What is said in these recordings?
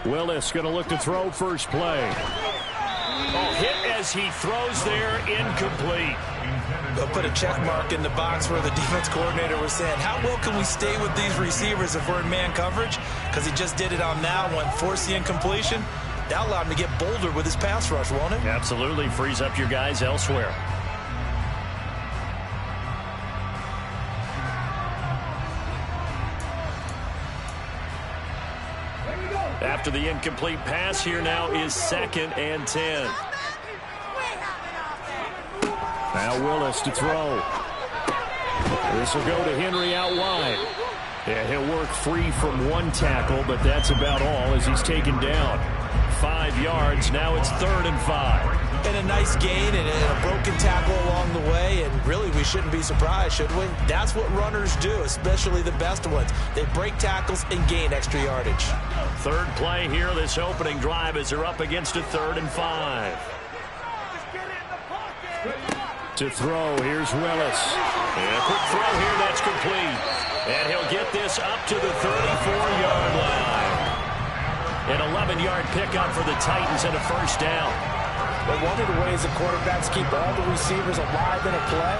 Willis going to look to throw first play. Oh, hit as he throws there, incomplete. They'll put a check mark in the box where the defense coordinator was saying, how well can we stay with these receivers if we're in man coverage? Because he just did it on that one, forced the incompletion. That allowed him to get bolder with his pass rush, won't it? Absolutely, frees up your guys elsewhere. After the incomplete pass, here now is 2nd and 10. Now Willis to throw. This will go to Henry out wide. Yeah, he'll work free from one tackle, but that's about all as he's taken down. 5 yards. Now it's 3rd and 5. And a nice gain and a broken tackle along the way, and really we shouldn't be surprised, should we? That's what runners do, especially the best ones. They break tackles and gain extra yardage. 3rd play here, this opening drive, as they're up against a 3rd and 5. To throw, here's Willis. And a quick throw here, that's complete. And he'll get this up to the 34-yard line. An 11-yard pickup for the Titans and a 1st down. But one of the ways the quarterbacks keep all the receivers alive in a play,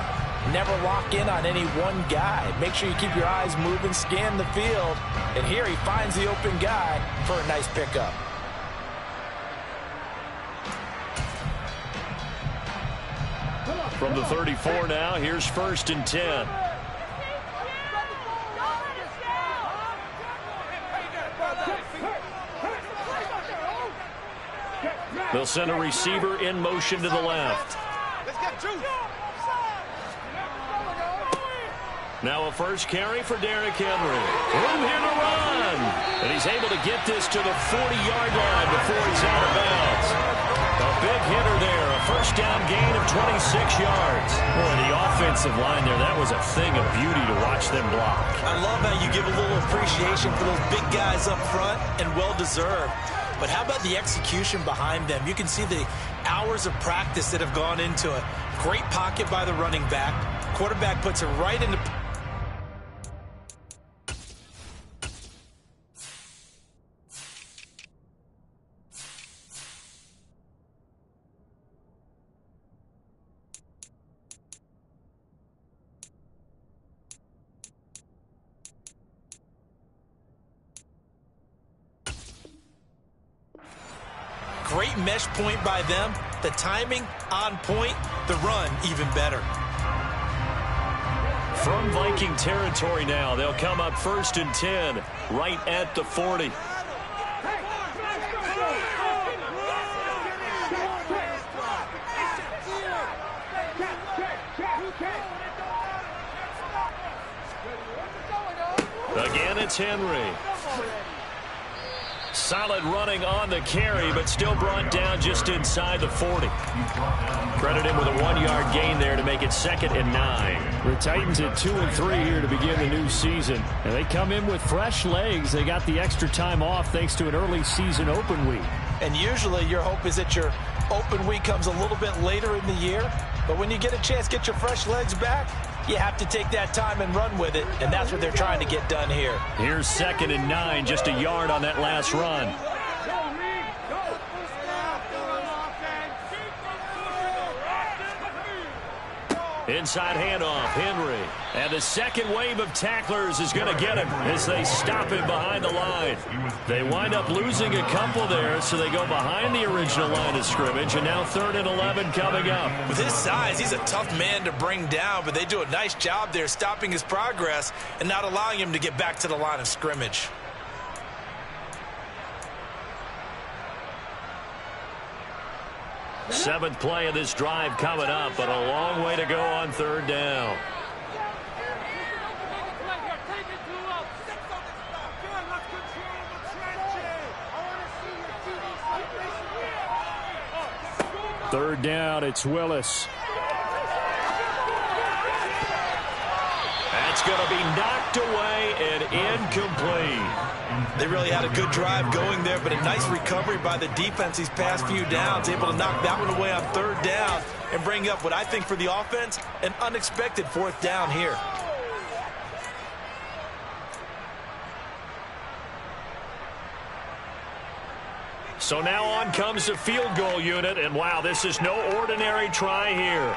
never lock in on any one guy. Make sure you keep your eyes moving, scan the field. And here he finds the open guy for a nice pickup. From the 34 now, here's 1st and 10. They'll send a receiver in motion to the left. Now a first carry for Derrick Henry. Room here to run. And he's able to get this to the 40-yard line before he's out of bounds. A big hitter there. A 1st down gain of 26 yards. Boy, the offensive line there, that was a thing of beauty to watch them block. I love how you give a little appreciation for those big guys up front, and well-deserved. But how about the execution behind them? You can see the hours of practice that have gone into it. Great pocket by the running back. Quarterback puts it right into... Great mesh point by them. The timing on point. The run even better. From Viking territory now, they'll come up 1st and 10 right at the 40. Again, it's Henry. Solid running on the carry, but still brought down just inside the 40. Credit him with a 1-yard gain there to make it 2nd and 9. The Titans at 2 and 3 here to begin the new season. And they come in with fresh legs. They got the extra time off thanks to an early season open week. And usually your hope is that your open week comes a little bit later in the year. But when you get a chance to get your fresh legs back, you have to take that time and run with it, and that's what they're trying to get done here. Here's 2nd and 9, just a yard on that last run. Inside handoff, Henry. And the second wave of tacklers is going to get him as they stop him behind the line. They wind up losing a couple there, so they go behind the original line of scrimmage, and now 3rd and 11 coming up. With his size, he's a tough man to bring down, but they do a nice job there stopping his progress and not allowing him to get back to the line of scrimmage. Seventh play of this drive coming up, but a long way to go on 3rd down. Third down, it's Willis. That's going to be knocked away and incomplete. They really had a good drive going there, but a nice recovery by the defense these past few downs, able to knock that one away on 3rd down and bring up what I think for the offense, an unexpected 4th down here. So now on comes the field goal unit, and wow, this is no ordinary try here.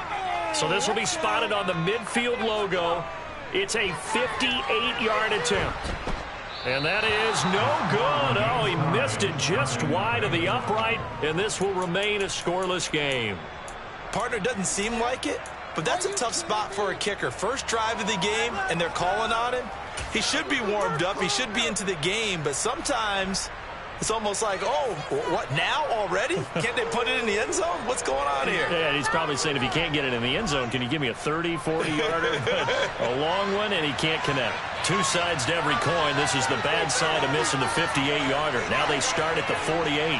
So this will be spotted on the midfield logo. It's a 58-yard attempt. And that is no good. Oh, he missed it just wide of the upright, and this will remain a scoreless game. Partner, doesn't seem like it, but that's a tough spot for a kicker. First drive of the game, and they're calling on him. He should be warmed up. He should be into the game, but sometimes it's almost like, oh, what, now already? Can't they put it in the end zone? What's going on here? Yeah, he's probably saying, if you can't get it in the end zone, can you give me a 30, 40-yarder? A long one, and he can't connect. Two sides to every coin. This is the bad side of missing the 58-yarder. Now they start at the 48.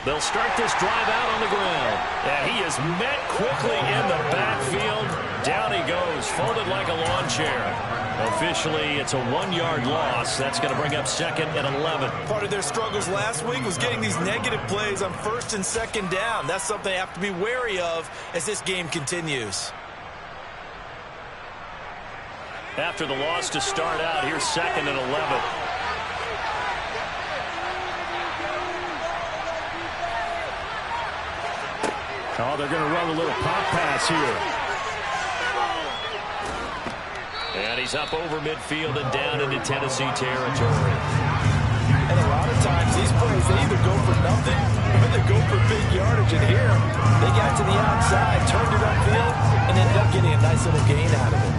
They'll start this drive out on the ground. And he is met quickly in the backfield. Down he goes, folded like a lawn chair. Officially, it's a 1-yard loss. That's going to bring up 2nd and 11. Part of their struggles last week was getting these negative plays on 1st and 2nd down. That's something they have to be wary of as this game continues. After the loss to start out, here's 2nd and 11. Oh, they're going to run a little pop pass here. And he's up over midfield and down into Tennessee territory. And a lot of times these plays, they either go for nothing or they go for big yardage. And here, they got to the outside, turned it upfield, and ended up getting a nice little gain out of it.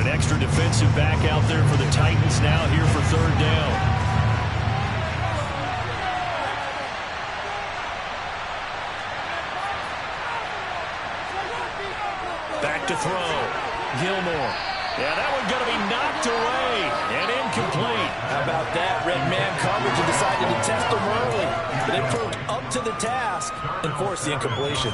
An extra defensive back out there for the Titans now here for 3rd down. Back to throw. Gilmore. Yeah, that one's going to be knocked away and incomplete. How about that? Red man coverage and decided to test them early. But they proved up to the task and forced the incompletion.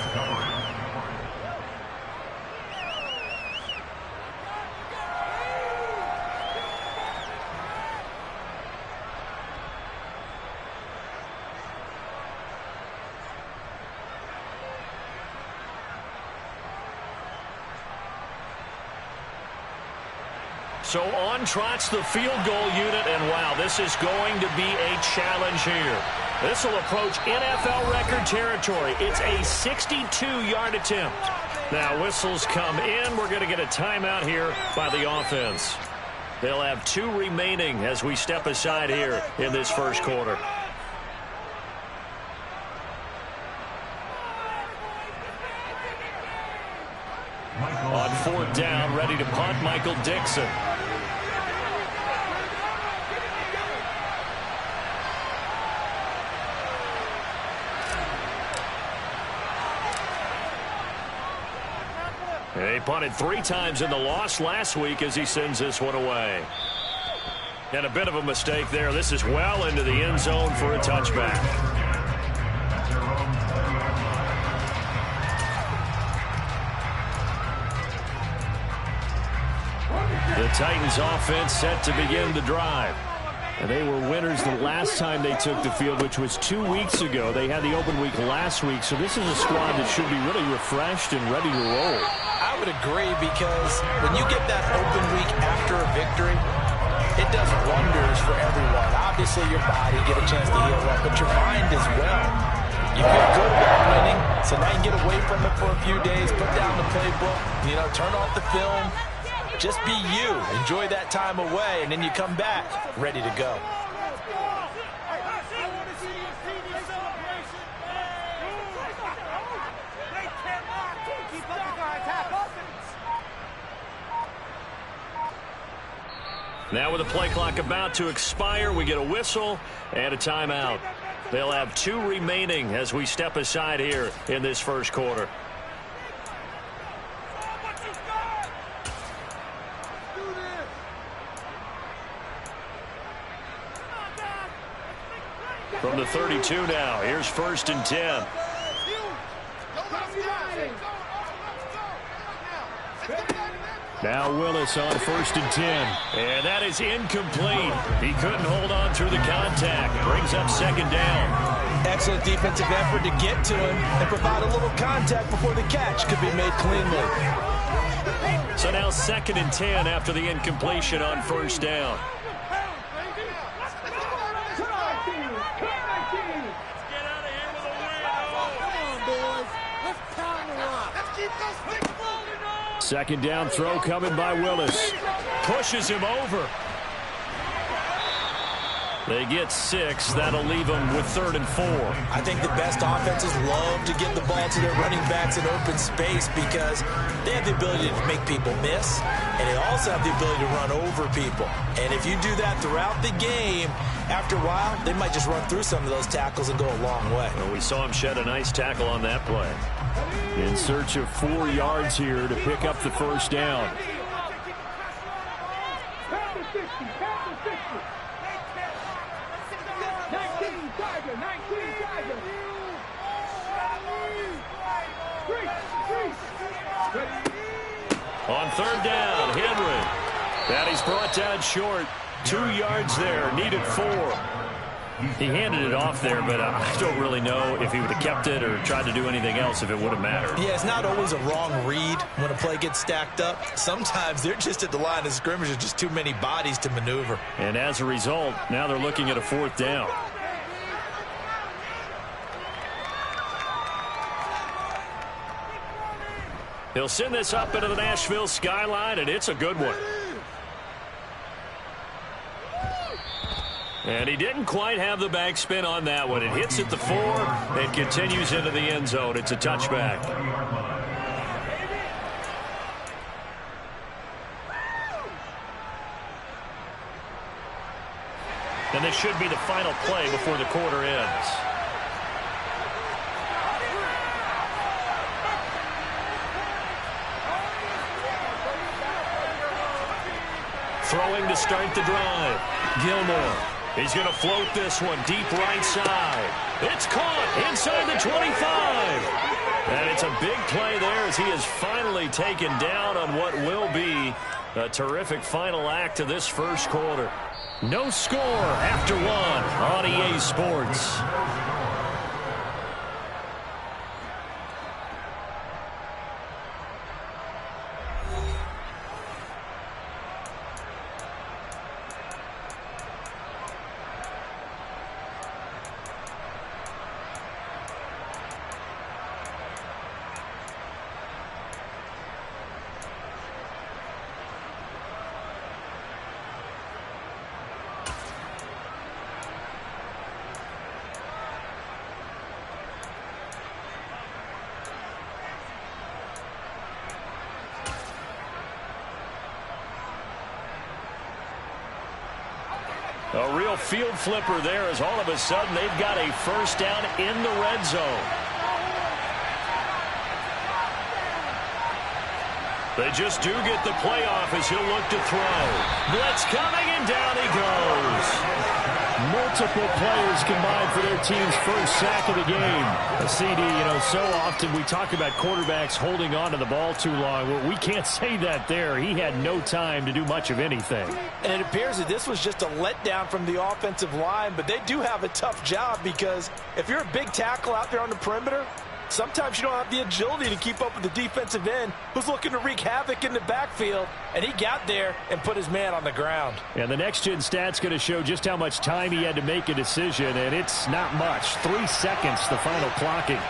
So on trots the field goal unit, and wow, this is going to be a challenge here. This will approach NFL record territory. It's a 62-yard attempt. Now whistles come in. We're going to get a timeout here by the offense. They'll have 2 remaining as we step aside here in this first quarter. On 4th down, ready to punt, Michael Dixon. He punted 3 times in the loss last week as he sends this one away. And a bit of a mistake there. This is well into the end zone for a touchback. The Titans offense set to begin the drive. And they were winners the last time they took the field, which was 2 weeks ago. They had the open week last week, so this is a squad that should be really refreshed and ready to roll. I would agree, because when you get that open week after a victory, it does wonders for everyone. Obviously, your body, get a chance to heal up, but your mind as well. You feel good about winning, so now you get away from it for a few days, put down the playbook, turn off the film. Just be you. Enjoy that time away, and then you come back ready to go. Now with the play clock about to expire, we get a whistle and a timeout. They'll have 2 remaining as we step aside here in this first quarter. From the 32 now, here's 1st and 10. Now Willis on 1st and 10. And that is incomplete. He couldn't hold on through the contact. Brings up 2nd down. Excellent defensive effort to get to him and provide a little contact before the catch could be made cleanly. So now 2nd and 10 after the incompletion on 1st down. Second down throw coming by Willis. Pushes him over. They get 6. That'll leave them with 3rd and 4. I think the best offenses love to get the ball to their running backs in open space because they have the ability to make people miss, and they also have the ability to run over people. And if you do that throughout the game, after a while, they might just run through some of those tackles and go a long way. Well, we saw him shed a nice tackle on that play. In search of 4 yards here to pick up the 1st down. On 3rd down, Henry. That he's brought down short. 2 yards there, needed 4. He handed it off there, but I don't really know if he would have kept it or tried to do anything else if it would have mattered. Yeah, it's not always a wrong read when a play gets stacked up. Sometimes they're just at the line of scrimmage. There's just too many bodies to maneuver. And as a result, now they're looking at a 4th down. He'll send this up into the Nashville skyline, and it's a good one. And he didn't quite have the backspin on that one. It hits at the 4 and continues into the end zone. It's a touchback. And this should be the final play before the quarter ends. Throwing to start the drive. Gilmore. He's going to float this one deep right side. It's caught inside the 25. And it's a big play there as he is finally taken down on what will be a terrific final act of this 1st quarter. No score after 1 on EA Sports. A real field flipper there as all of a sudden they've got a 1st down in the red zone. They just do get the playoff as he'll look to throw. Blitz coming, and down he goes. Multiple players combined for their team's 1st sack of the game. A CD, so often we talk about quarterbacks holding on to the ball too long. Well, we can't say that there. He had no time to do much of anything. And it appears that this was just a letdown from the offensive line, but they do have a tough job because if you're a big tackle out there on the perimeter, sometimes you don't have the agility to keep up with the defensive end who's looking to wreak havoc in the backfield, and he got there and put his man on the ground. And the next-gen stat's going to show just how much time he had to make a decision, and it's not much. 3 seconds, the final clocking.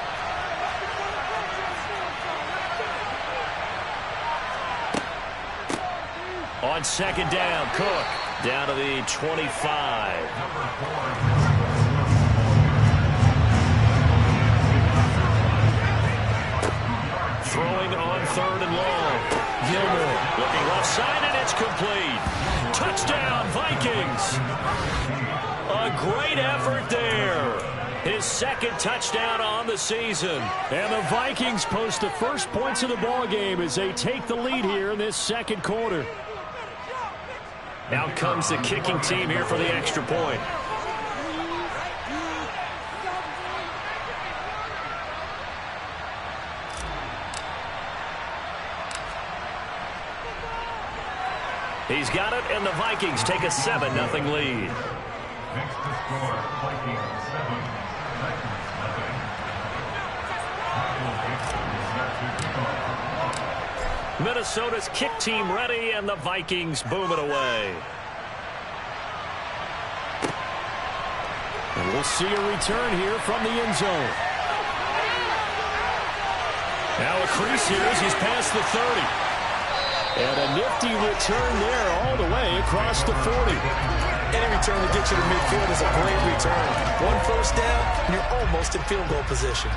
On 2nd down, Cook down to the 25. Throwing on 3rd and long. Gilmore looking left side, and it's complete. Touchdown, Vikings. A great effort there. His 2nd touchdown on the season. And the Vikings post the first points of the ball game as they take the lead here in this 2nd quarter. Now comes the kicking team here for the extra point. He's got it, and the Vikings take a 7-0 lead. Next to score, Vikings 7, Vikings nothing. Minnesota's kick team ready, and the Vikings boom it away. And we'll see a return here from the end zone. Now a crease here as he's past the 30. And a nifty return there all the way across the 40. Any return that gets you to midfield is a great return. One first down, and you're almost in field goal position.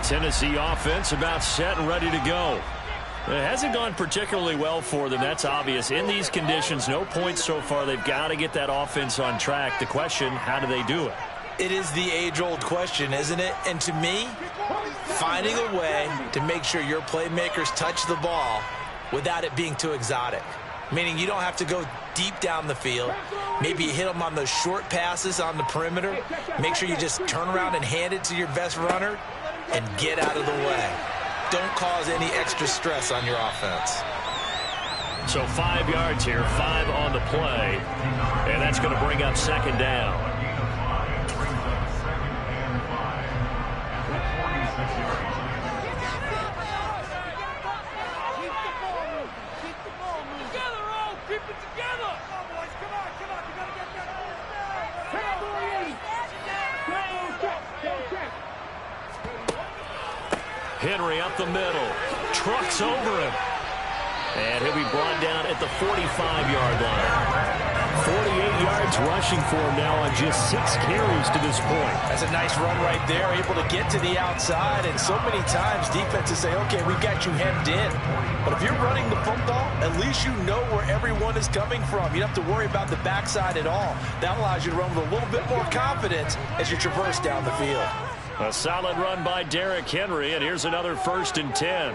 Tennessee offense about set and ready to go. It hasn't gone particularly well for them. That's obvious. In these conditions, no points so far. They've got to get that offense on track. The question, how do they do it? It is the age-old question, isn't it? And to me, finding a way to make sure your playmakers touch the ball without it being too exotic. Meaning you don't have to go deep down the field. Maybe you hit them on those short passes on the perimeter. Make sure you just turn around and hand it to your best runner and get out of the way. Don't cause any extra stress on your offense. So 5 yards here, 5 on the play. And that's going to bring up second down. Henry up the middle, trucks over him, and he'll be brought down at the 45-yard line. 48 yards rushing for him now on just 6 carries to this point. That's a nice run right there, able to get to the outside, and so many times defenses say, okay, we've got you hemmed in. But if you're running the football, at least you know where everyone is coming from. You don't have to worry about the backside at all. That allows you to run with a little bit more confidence as you traverse down the field. A solid run by Derrick Henry, and here's another 1st and 10.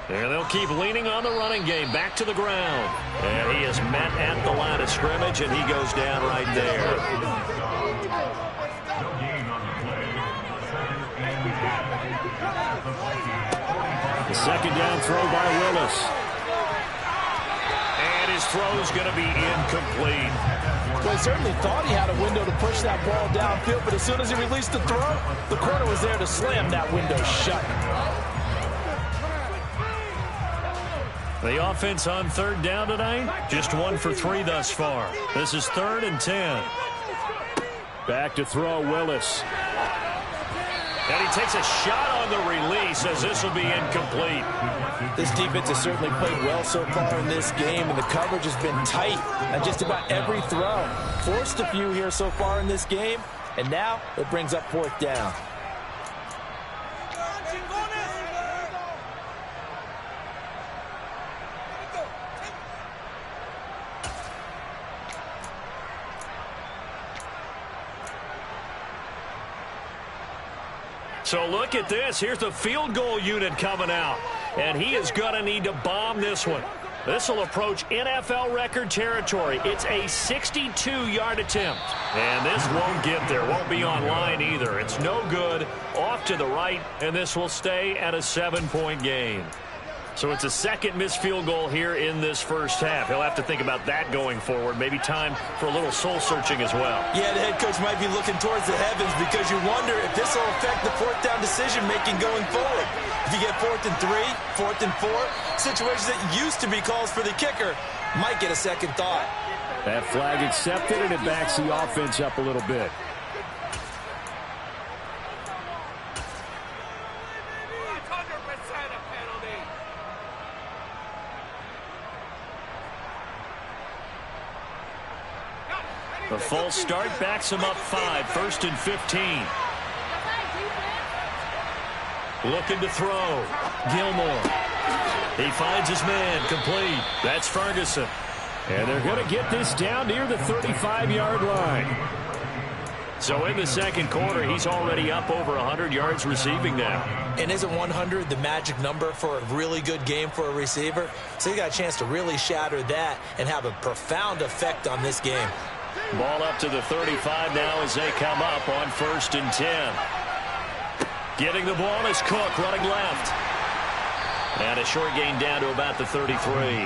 And they'll keep leaning on the running game, back to the ground. And he is met at the line of scrimmage, and he goes down right there. The second down throw by Willis. His throw's going to be incomplete. Well, he certainly thought he had a window to push that ball downfield, but as soon as he released the throw, the corner was there to slam that window shut. The offense on 3rd down tonight, just 1 for 3 thus far. This is 3rd and 10. Back to throw, Willis. And he takes a shot on the release as this will be incomplete. This defense has certainly played well so far in this game, and the coverage has been tight on just about every throw. Forced a few here so far in this game, and now it brings up 4th down. So look at this. Here's the field goal unit coming out. And he is going to need to bomb this one. This will approach NFL record territory. It's a 62-yard attempt. And this won't get there. Won't be on line either. It's no good. Off to the right. And this will stay at a 7-point game. So it's a second missed field goal here in this first half. He'll have to think about that going forward. Maybe time for a little soul-searching as well. Yeah, the head coach might be looking towards the heavens because you wonder if this will affect the 4th down decision-making going forward. If you get 4th and 3, 4th and 4, situations that used to be calls for the kicker might get a second thought. That flag accepted, and it backs the offense up a little bit. The false start backs him up 5, 1st and 15. Looking to throw. Gilmore. He finds his man, complete. That's Ferguson. And they're going to get this down near the 35-yard line. So in the second quarter, he's already up over 100 yards receiving now. And isn't 100 the magic number for a really good game for a receiver? So he got a chance to really shatter that and have a profound effect on this game. Ball up to the 35 now as they come up on 1st and 10. Getting the ball is Cook running left. And a short gain down to about the 33.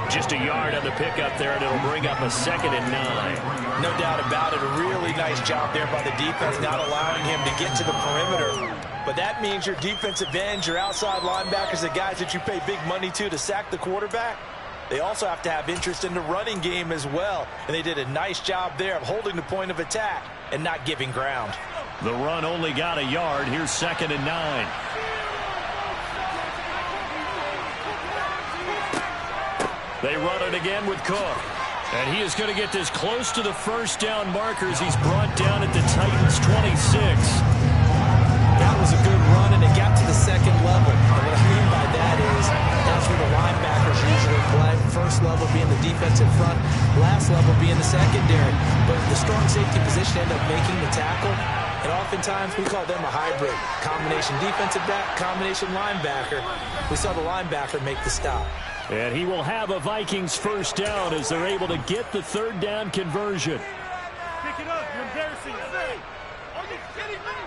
Just a yard on the pickup there, and it'll bring up a 2nd and 9. No doubt about it. A really nice job there by the defense, not allowing him to get to the perimeter. But that means your defensive ends, your outside linebackers, the guys that you pay big money to sack the quarterback, they also have to have interest in the running game as well. And they did a nice job there of holding the point of attack and not giving ground. The run only got a yard. Here's 2nd and 9. They run it again with Cook. And he is going to get this close to the first down markers. He's brought down at the Titans' 26. That was a good run, and it got to the 2nd level. And what I mean by that is that's where the linebackers usually play. First level being the defensive front, last level being the secondary. But the strong safety position ended up making the tackle. And oftentimes we call them a hybrid. Combination defensive back, combination linebacker. We saw the linebacker make the stop. And he will have a Vikings first down as they're able to get the 3rd down conversion. Pick it up. You're embarrassing. Are you kidding me?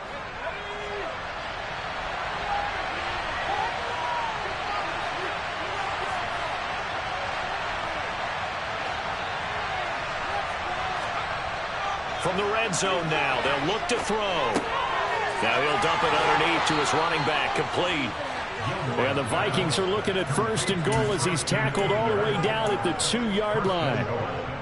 From the red zone now, they'll look to throw. Now he'll dump it underneath to his running back, complete. And the Vikings are looking at 1st and goal as he's tackled all the way down at the 2-yard line.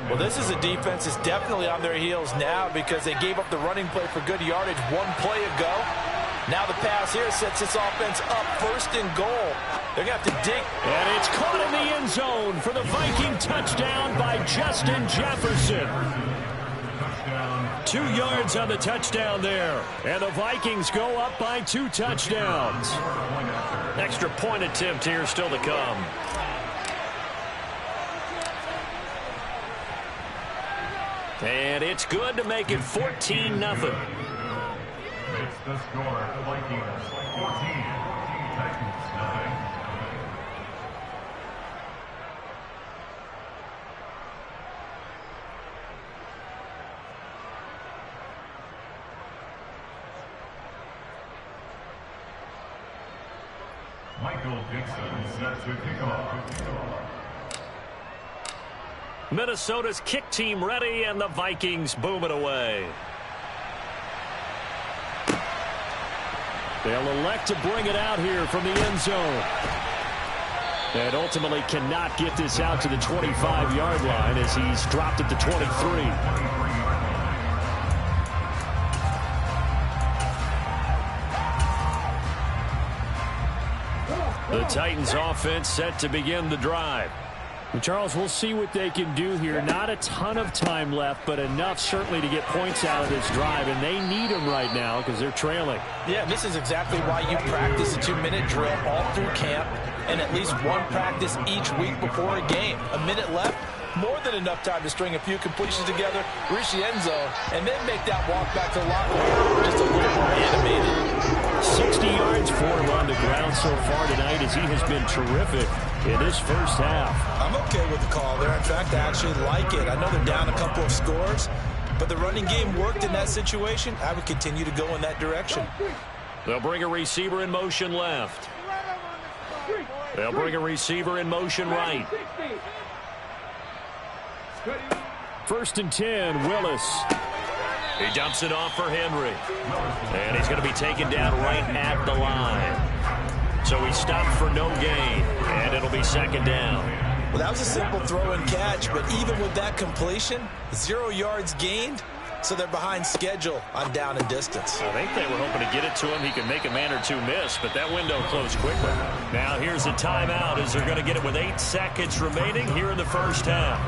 Well, this is a defense that's definitely on their heels now because they gave up the running play for good yardage 1 play ago. Now the pass here sets this offense up 1st and goal. They're going to have to dig. And it's caught in the end zone for the Viking touchdown by Justin Jefferson. 2 yards on the touchdown there. And the Vikings go up by 2 touchdowns. Extra point attempt here still to come. And it's good to make it 14-0. It's the score. Vikings 14, Titans 9. Michael Dixon set to kick off. Minnesota's kick team ready, and the Vikings boom it away. They'll elect to bring it out here from the end zone. And ultimately cannot get this out to the 25-yard line as he's dropped at the 23. The Titans offense set to begin the drive. And Charles, we'll see what they can do here. Not a ton of time left, but enough certainly to get points out of this drive, and they need them right now because they're trailing. Yeah, this is exactly why you practice a 2-minute drill all through camp and at least 1 practice each week before a game. A minute left, more than enough time to string a few completions together, reach the end zone, and then make that walk back to the locker room just a little more animated. 60 yards for him on the ground so far tonight as he has been terrific in this first half. I'm okay with the call there. In fact, I actually like it. I know they're down a couple of scores, but the running game worked in that situation. I would continue to go in that direction. They'll bring a receiver in motion left. They'll bring a receiver in motion right. 1st and 10, Willis. He dumps it off for Henry. And he's going to be taken down right at the line. So he stopped for no gain, and it'll be 2nd down. Well, that was a simple throw and catch, but even with that completion, 0 yards gained, so they're behind schedule on down and distance. I think they were hoping to get it to him. He could make a man or 2 miss, but that window closed quickly. Now here's a timeout as they're going to get it with 8 seconds remaining here in the first half.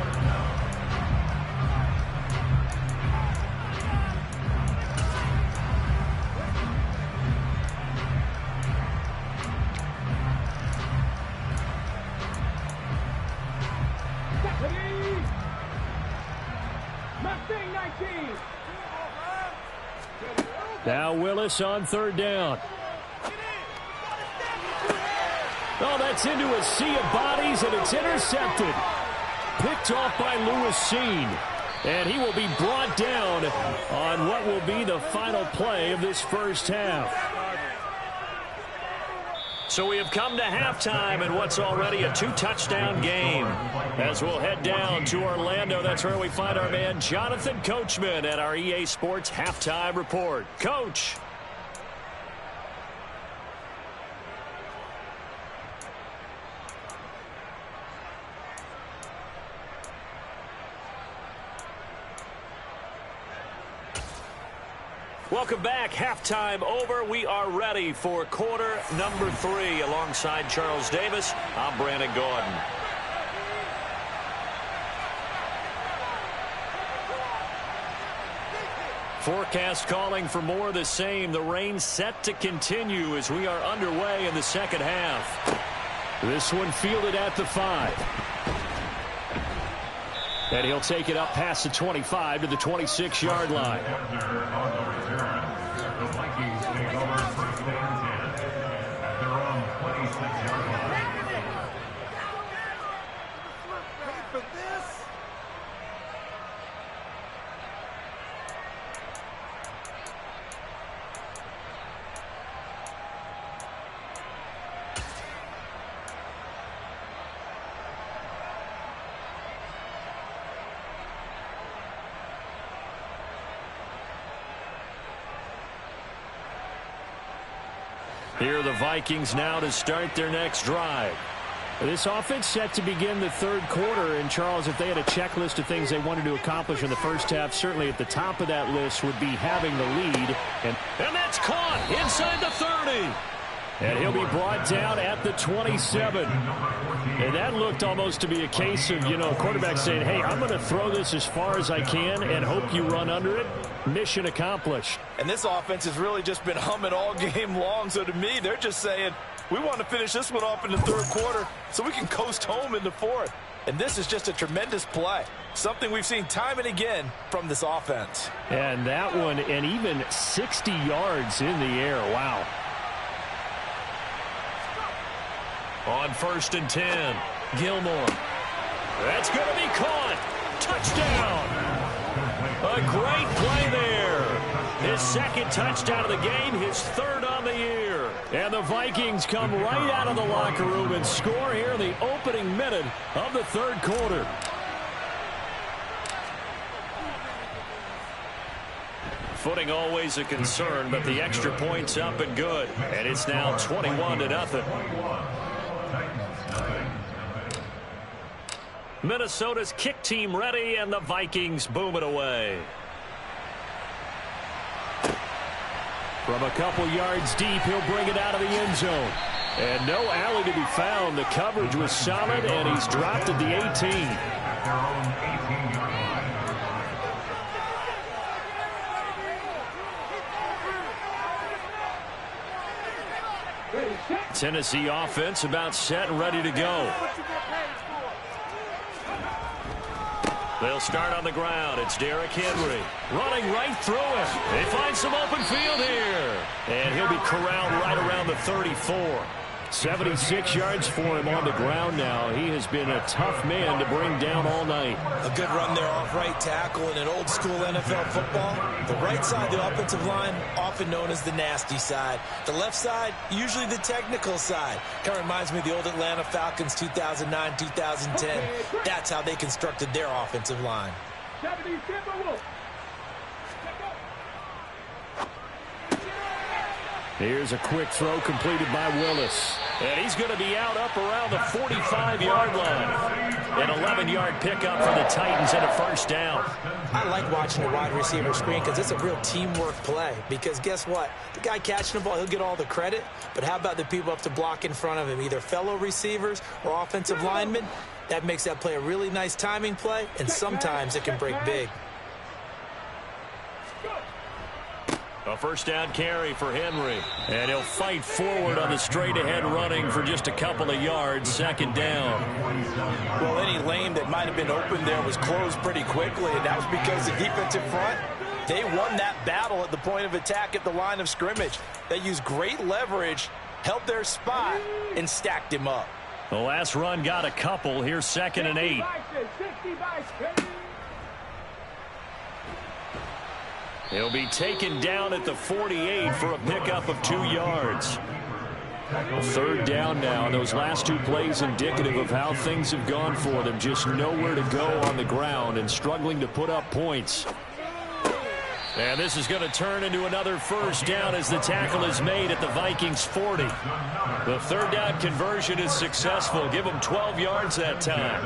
Now Willis on 3rd down. Oh, that's into a sea of bodies, and it's intercepted. Picked off by Lewis Seen. And he will be brought down on what will be the final play of this first half. So we have come to halftime in what's already a two-touchdown game. As we'll head down to Orlando, that's where we find our man Jonathan Coachman at our EA Sports Halftime Report. Coach. Welcome back. Halftime over. We are ready for quarter number 3. Alongside Charles Davis, I'm Brandon Gordon. Forecast calling for more of the same. The rain set to continue as we are underway in the second half. This one fielded at the 5. And he'll take it up past the 25 to the 26-yard line. The Vikings take over first and 10 at their own 26-yard line. Ready for this? Here are the Vikings now to start their next drive. This offense set to begin the third quarter. And, Charles, if they had a checklist of things they wanted to accomplish in the first half, certainly at the top of that list would be having the lead. And that's caught inside the 30. And he'll be brought down at the 27. And that looked almost to be a case of, quarterback saying, hey, I'm going to throw this as far as I can and hope you run under it. Mission accomplished. And this offense has really just been humming all game long. So to me, they're just saying, we want to finish this one off in the third quarter so we can coast home in the fourth. And this is just a tremendous play. Something we've seen time and again from this offense. And that one, and even 60 yards in the air. Wow. On 1st and 10, Gilmore. That's going to be caught. Touchdown. A great play there. His second touchdown of the game, his third on the year. And the Vikings come right out of the locker room and score here in the opening minute of the third quarter. Footing always a concern, but the extra point's up and good. And it's now 21-0. Minnesota's kick team ready, and the Vikings boom it away. From a couple yards deep, he'll bring it out of the end zone. And no alley to be found. The coverage was solid, and he's dropped at the 18. Tennessee offense about set and ready to go. They'll start on the ground. It's Derrick Henry running right through it. They find some open field here. And he'll be corralled right around the 34. 76 yards for him on the ground now. He has been a tough man to bring down all night. A good run there off right tackle in an old school NFL football. The right side, the offensive line, often known as the nasty side. The left side, usually the technical side. Kind of reminds me of the old Atlanta Falcons 2009, 2010. That's how they constructed their offensive line. Here's a quick throw completed by Willis. And he's going to be out up around the 45-yard line. An 11-yard pickup for the Titans and a first down. I like watching a wide receiver screen because it's a real teamwork play. Because guess what? The guy catching the ball, he'll get all the credit. But how about the people up to block in front of him, either fellow receivers or offensive linemen? That makes that play a really nice timing play, and sometimes it can break big. A first down carry for Henry. And he'll fight forward on the straight-ahead running for just a couple of yards. Second down. Well, any lane that might have been open there was closed pretty quickly, and that was because the defensive front, they won that battle at the point of attack at the line of scrimmage. They used great leverage, held their spot, and stacked him up. The last run got a couple. Here's 2nd and 8. He'll be taken down at the 48 for a pickup of 2 yards. Third down now, and those last two plays indicative of how things have gone for them. Just nowhere to go on the ground and struggling to put up points. And this is going to turn into another first down as the tackle is made at the Vikings 40. The third down conversion is successful. Give them 12 yards that time.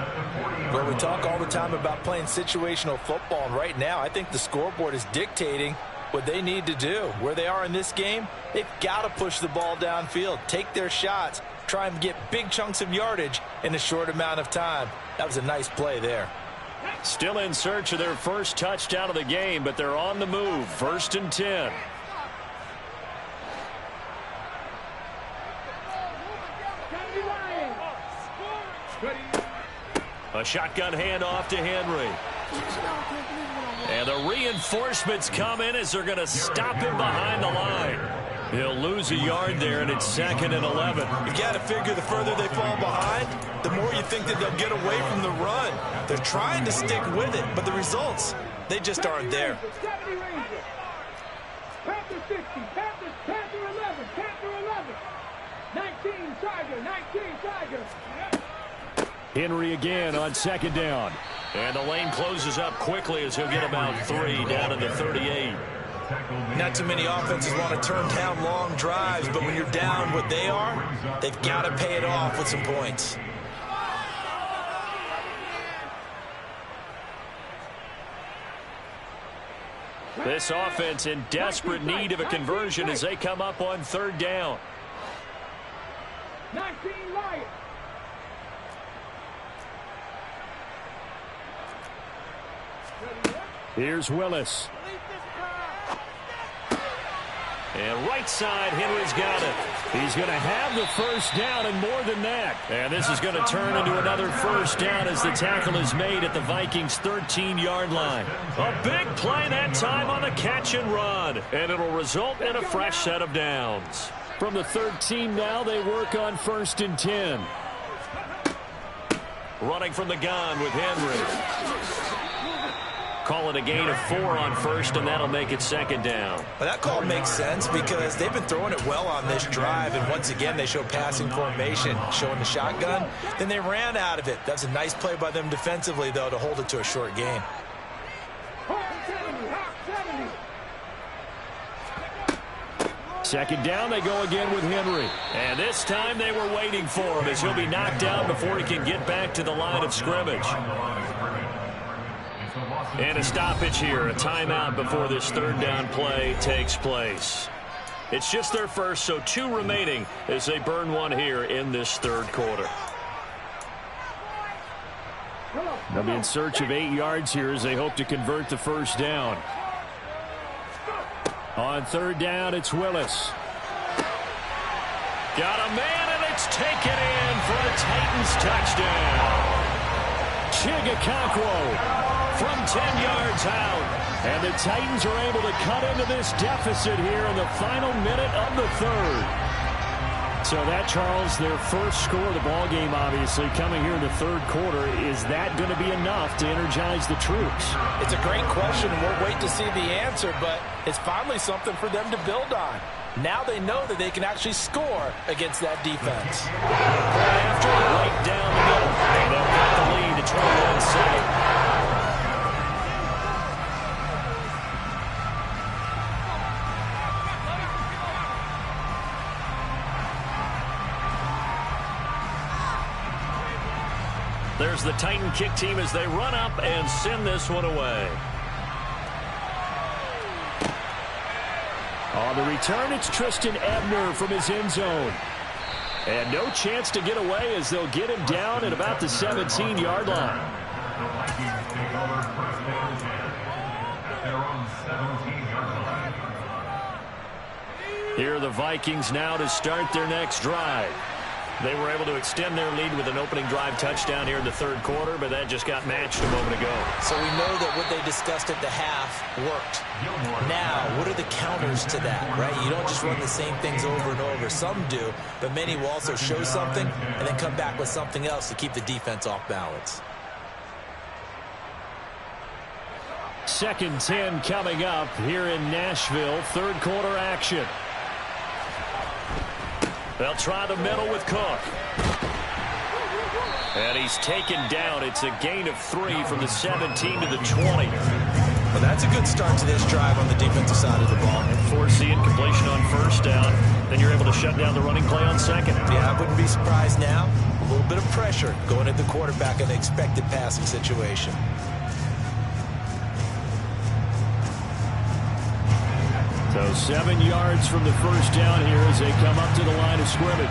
Well, we talk all the time about playing situational football, and right now I think the scoreboard is dictating what they need to do. Where they are in this game, they've got to push the ball downfield, take their shots, try and get big chunks of yardage in a short amount of time. That was a nice play there. Still in search of their first touchdown of the game, but they're on the move. 1st and 10. A shotgun handoff to Henry. And the reinforcements come in as they're going to stop him behind the line. He'll lose a yard there, and it's 2nd and 11. You got to figure the further they fall behind, the more you think that they'll get away from the run. They're trying to stick with it, but the results, they just aren't there. Panther 60, Panther 11, Panther 11. 19, Tiger, 19, Tiger. Henry again on 2nd down. And the lane closes up quickly as he'll get about 3 down to the 38. Not too many offenses want to turn down long drives, but when you're down what they are, they've got to pay it off with some points. This offense in desperate need of a conversion as they come up on 3rd down. 19 Lions. Here's Willis. And right side, Henry's got it. He's going to have the first down and more than that. And this is going to turn into another first down as the tackle is made at the Vikings' 13-yard line. A big play that time on the catch and run. And it'll result in a fresh set of downs. From the 13 now, they work on 1st and 10. Running from the gun with Henry. Call it a gain of 4 on 1st, and that'll make it 2nd down. Well, that call makes sense because they've been throwing it well on this drive, and once again they show passing formation, showing the shotgun. Then they ran out of it. That's a nice play by them defensively, though, to hold it to a short gain. Second down, they go again with Henry. And this time they were waiting for him as he'll be knocked down before he can get back to the line of scrimmage. And a stoppage here, a timeout before this 3rd down play takes place. It's just their first, so 2 remaining as they burn one here in this 3rd quarter. They'll be in search of 8 yards here as they hope to convert the first down. On 3rd down, it's Willis. Got a man, and it's taken in for a Titans touchdown. Chigakonkwo from 10 yards out. And the Titans are able to cut into this deficit here in the final minute of the 3rd. So that, Charles, their first score of the ball game, obviously, coming here in the 3rd quarter. Is that going to be enough to energize the troops? It's a great question, and we'll wait to see the answer, but it's finally something for them to build on. Now they know that they can actually score against that defense. After right down the middle, and they'll get the lead to 21-7. There's the Titan kick team as they run up and send this one away. On the return, it's Tristan Ebner from his end zone. And no chance to get away as they'll get him down at about the 17-yard line. The Vikings take over 1st and 10 at their own 17-yard line. Here are the Vikings now to start their next drive. They were able to extend their lead with an opening drive touchdown here in the 3rd quarter, but that just got matched a moment ago. So we know that what they discussed at the half worked. Now, what are the counters to that, right? You don't just run the same things over and over. Some do, but many will also show something and then come back with something else to keep the defense off balance. 2nd 10 coming up here in Nashville. 3rd quarter action. They'll try the middle with Cook. And he's taken down. It's a gain of 3 from the 17 to the 20. Well, that's a good start to this drive on the defensive side of the ball. And force the incompletion on first down. Then you're able to shut down the running play on second. Yeah, I wouldn't be surprised now. A little bit of pressure going at the quarterback in the expected passing situation. So 7 yards from the first down here as they come up to the line of scrimmage.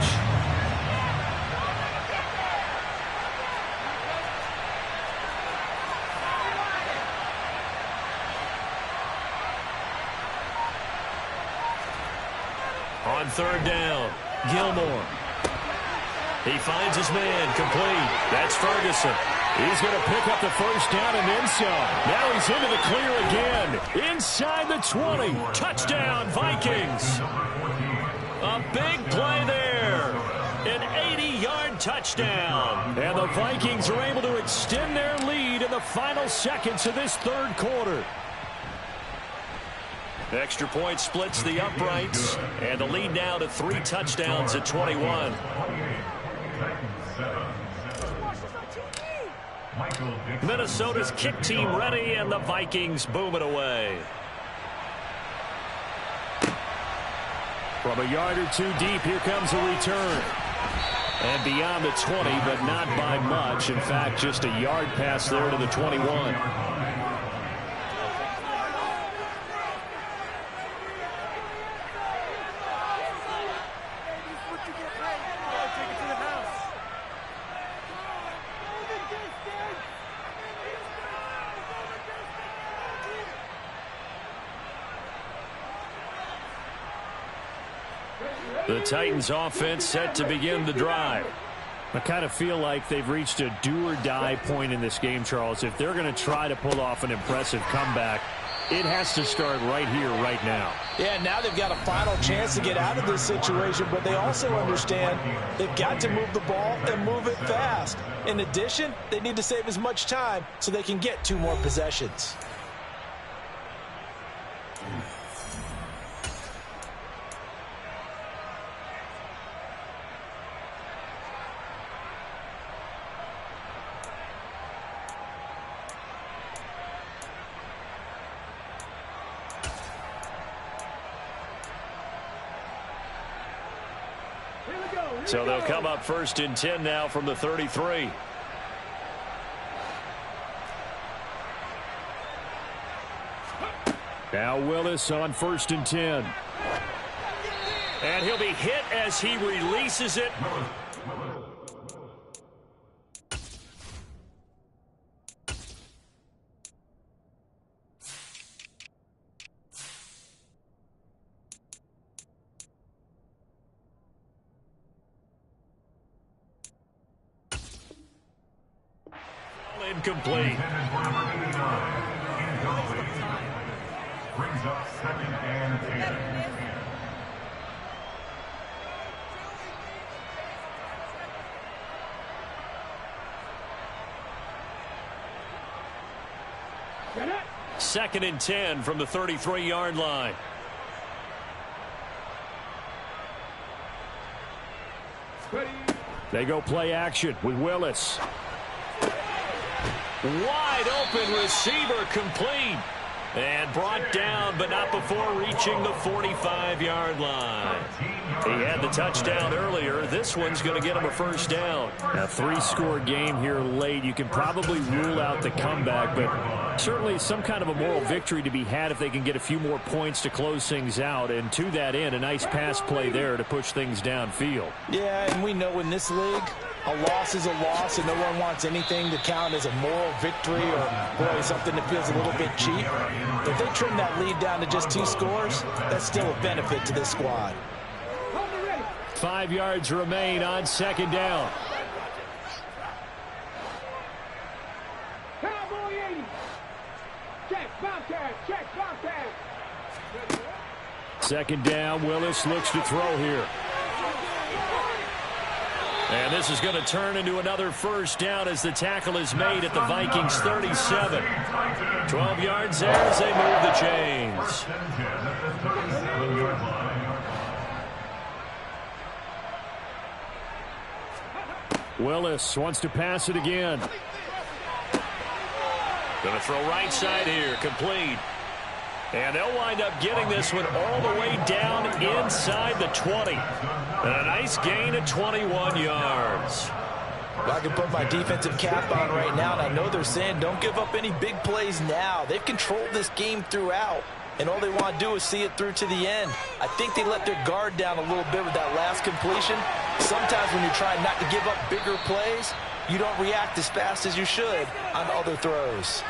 On third down, Gilmore. He finds his man, complete. That's Ferguson. He's going to pick up the first down and then some. Now he's into the clear again. Inside the 20. Touchdown, Vikings. A big play there. An 80-yard touchdown. And the Vikings are able to extend their lead in the final seconds of this third quarter. Extra point splits the uprights. And the lead now to 3 touchdowns at 21. Minnesota's kick team ready, and the Vikings boom it away. From a yard or 2 deep, here comes a return. And beyond the 20, but not by much. In fact, just a yard pass there to the 21. The Titans offense set to begin the drive. I kind of feel like they've reached a do-or-die point in this game, Charles. If they're going to try to pull off an impressive comeback, it has to start right here, right now. Yeah, now they've got a final chance to get out of this situation, but they also understand they've got to move the ball and move it fast. In addition, they need to save as much time so they can get 2 more possessions. So they'll come up first and 10 now from the 33. Now Willis on first and 10. And he'll be hit as he releases it. Incomplete. Brings up 2nd and 10. Second and 10 from the 33-yard line. They go play action with Willis. Wide open receiver, complete. And brought down, but not before reaching the 45-yard line. He had the touchdown earlier. This one's going to get him a first down. A 3-score game here late. You can probably rule out the comeback, but certainly some kind of a moral victory to be had if they can get a few more points to close things out. And to that end, a nice pass play there to push things downfield. Yeah, and we know in this league, a loss is a loss, and no one wants anything to count as a moral victory or really something that feels a little bit cheap. If they trim that lead down to just 2 scores, that's still a benefit to this squad. 5 yards remain on second down. Cowboy 80. Check, Bobcat, check, Bobcat. Second down, Willis looks to throw here. And this is going to turn into another first down as the tackle is made at the Vikings 37. 12 yards there as they move the chains. Willis wants to pass it again. Going to throw right side here, complete. And they'll wind up getting this one all the way down inside the 20. And a nice gain of 21 yards. Well, I can put my defensive cap on right now, and I know they're saying don't give up any big plays now. They've controlled this game throughout, and all they want to do is see it through to the end. I think they let their guard down a little bit with that last completion. Sometimes when you're trying not to give up bigger plays, you don't react as fast as you should on other throws.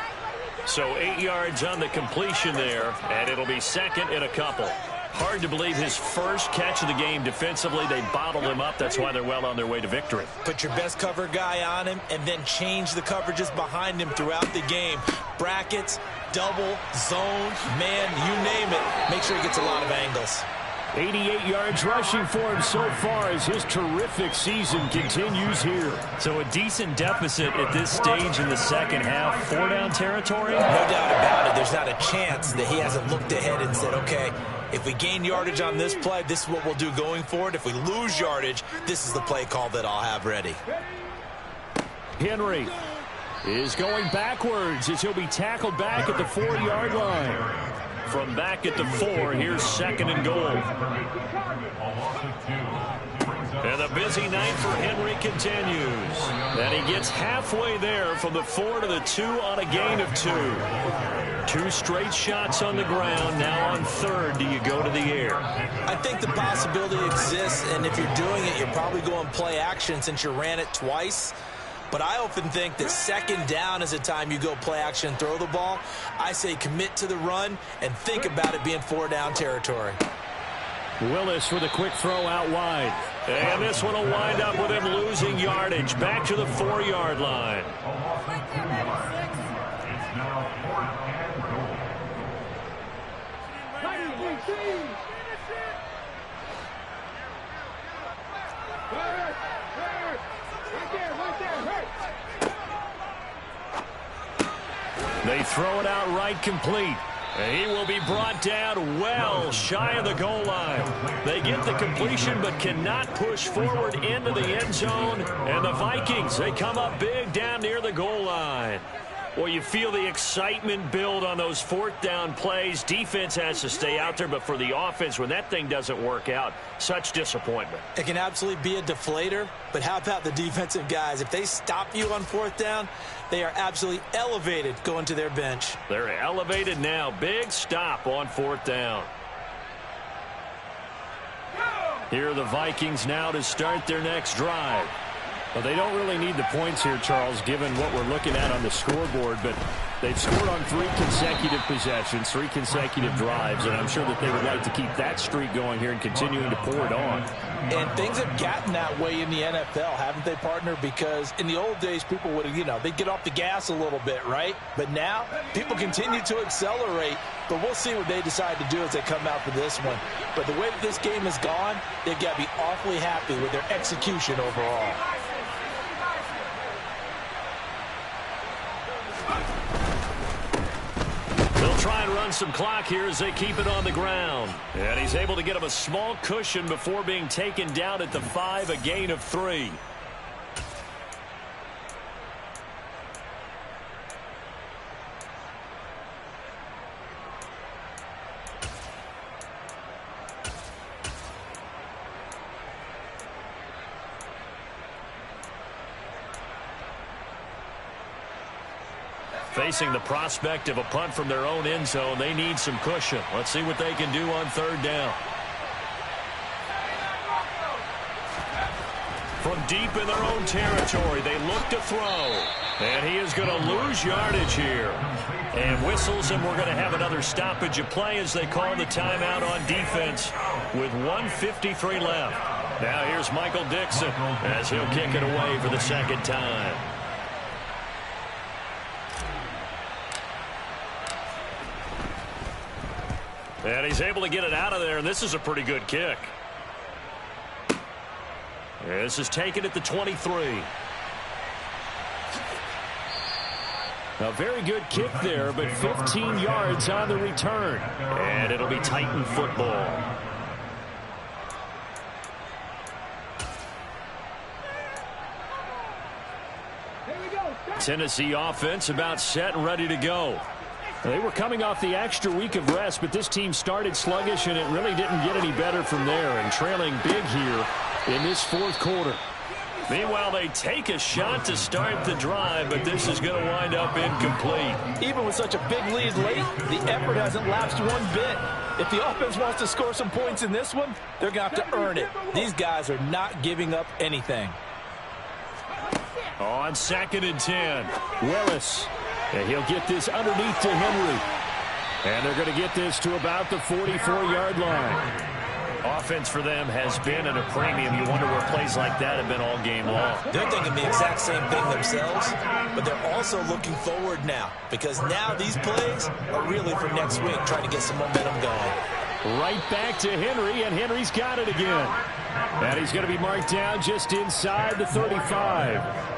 So 8 yards on the completion there, and it'll be second and a couple. Hard to believe his first catch of the game defensively. They bottled him up. That's why they're well on their way to victory. Put your best cover guy on him and then change the coverages behind him throughout the game. Brackets, double, zone, man, you name it. Make sure he gets a lot of angles. 88 yards rushing for him so far as his terrific season continues here. So a decent deficit at this stage in the second half. 4 down territory? No doubt about it. There's not a chance that he hasn't looked ahead and said, okay, if we gain yardage on this play, this is what we'll do going forward. If we lose yardage, this is the play call that I'll have ready. Henry is going backwards as he'll be tackled back at the 4-yard line. From back at the 4, here's second and goal. And the busy night for Henry continues. And he gets halfway there from the 4 to the 2 on a gain of 2. 2 straight shots on the ground. Now on third, do you go to the air? I think the possibility exists, and if you're doing it, you're probably going play action since you ran it twice. But I often think that second down is the time you go play action and throw the ball. I say commit to the run and think about it being 4 down territory. Willis with a quick throw out wide. And this one will wind up with him losing yardage. Back to the 4-yard line. They throw it out right, complete. He will be brought down well shy of the goal line. They get the completion but cannot push forward into the end zone. And the Vikings, they come up big down near the goal line. Well, you feel the excitement build on those 4th down plays. Defense has to stay out there, but for the offense, when that thing doesn't work out, such disappointment. It can absolutely be a deflator, but how about the defensive guys? If they stop you on 4th down, they are absolutely elevated going to their bench. They're elevated now. Big stop on 4th down. Here are the Vikings now to start their next drive. Well, they don't really need the points here, Charles, given what we're looking at on the scoreboard, but they've scored on 3 consecutive possessions, 3 consecutive drives, and I'm sure that they would like to keep that streak going here and continuing to pour it on. And things have gotten that way in the NFL, haven't they, partner? Because in the old days, people would, they'd get off the gas a little bit, right? But now, people continue to accelerate, but we'll see what they decide to do as they come out for this one. But the way that this game has gone, they've got to be awfully happy with their execution overall. They'll try and run some clock here as they keep it on the ground. And he's able to get him a small cushion before being taken down at the 5, a gain of 3. Facing the prospect of a punt from their own end zone, they need some cushion. Let's see what they can do on 3rd down. From deep in their own territory, they look to throw. And he is going to lose yardage here. And whistles, and we're going to have another stoppage of play as they call the timeout on defense with 1:53 left. Now here's Michael Dixon as he'll kick it away for the 2nd time. And he's able to get it out of there, and this is a pretty good kick. This is taken at the 23. A very good kick there, but 15 yards on the return. And it'll be Titan football. Tennessee offense about set and ready to go. They were coming off the extra week of rest, but this team started sluggish, and it really didn't get any better from there, and trailing big here in this fourth quarter. Meanwhile, they take a shot to start the drive, but this is going to wind up incomplete. Even with such a big lead late, the effort hasn't lapsed one bit. If the offense wants to score some points in this one, they're going to have to earn it. These guys are not giving up anything. On 2nd and 10, Willis. And he'll get this underneath to Henry. And they're going to get this to about the 44-yard line. Offense for them has been at a premium. You wonder where plays like that have been all game long. They're thinking the exact same thing themselves, but they're also looking forward now, because now these plays are really for next week, trying to get some momentum going. Right back to Henry, and Henry's got it again. And he's going to be marked down just inside the 35.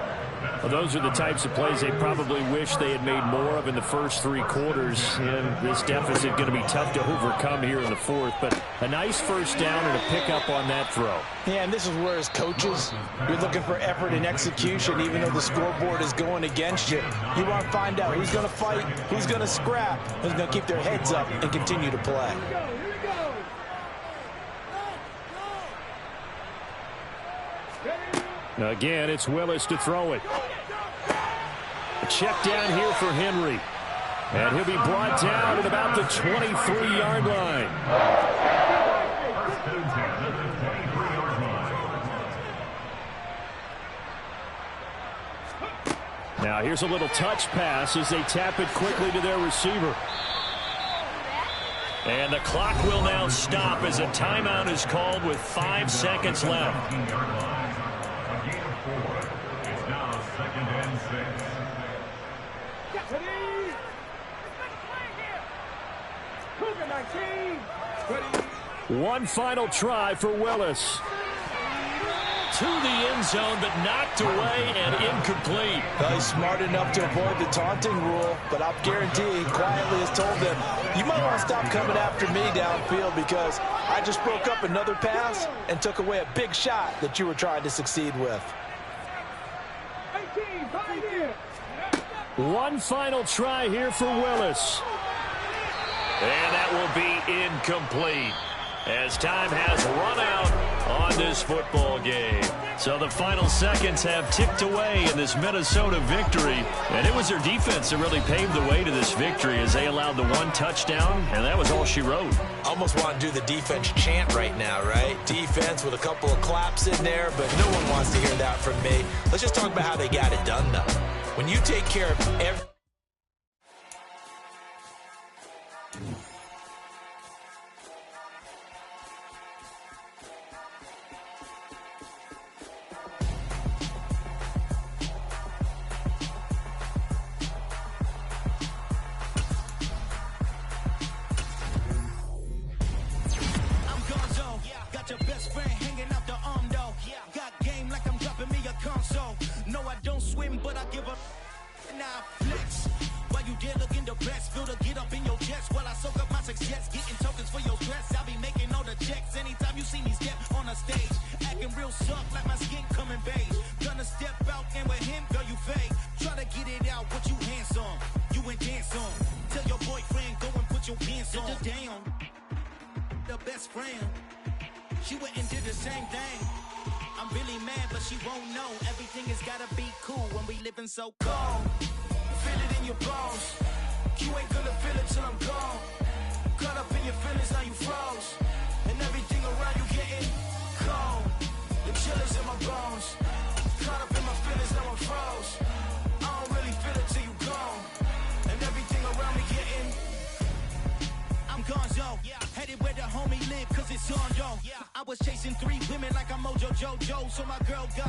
Well, those are the types of plays they probably wish they had made more of in the first three quarters. And this deficit going to be tough to overcome here in the fourth. But a nice first down and a pickup on that throw. Yeah, and this is where, as coaches, you're looking for effort and execution, even though the scoreboard is going against you. You want to find out who's going to fight, who's going to scrap, who's going to keep their heads up and continue to play. Again, it's Willis to throw it. A check down here for Henry. And he'll be brought down at about the 23-yard line. Now here's a little touch pass as they tap it quickly to their receiver. And the clock will now stop as a timeout is called with 5 seconds left. One final try for Willis. To the end zone, but knocked away and incomplete. Well, he's smart enough to avoid the taunting rule, but I'll guarantee he quietly has told them, you might want to stop coming after me downfield because I just broke up another pass and took away a big shot that you were trying to succeed with. One final try here for Willis. And that will be incomplete, as time has run out on this football game. So the final seconds have ticked away in this Minnesota victory. And it was their defense that really paved the way to this victory as they allowed the one touchdown, and that was all she wrote. Almost want to do the defense chant right now, right? Defense with a couple of claps in there, but no one wants to hear that from me. Let's just talk about how they got it done, though. When you take care of every... But I give up now flex. While you dare look in the best, feel to get up in your chest while I soak up my success, getting tokens for your stress. I'll be making all the checks anytime you see me step on a stage, acting real soft like my skin coming beige. Gonna step out and with him, girl, you fake. Try to get it out, what you handsome, you ain't dance on. Tell your boyfriend, go and put your pants on. Down, the best friend, she went and did the same thing. I'm really mad, but she won't know. Everything has gotta be cool when we living so cold. Feel it in your bones. You ain't gonna feel it till I'm gone. Caught up in your feelings, now you froze. And everything around you getting cold. The chill is in my bones. Caught up in my feelings, now I'm froze. I don't really feel it till you gone. And everything around me getting... I'm gonzo. Headed where the homie live, cause it's on, yo. I was chasing 3 women like I'm Mojo Jojo, so my girl got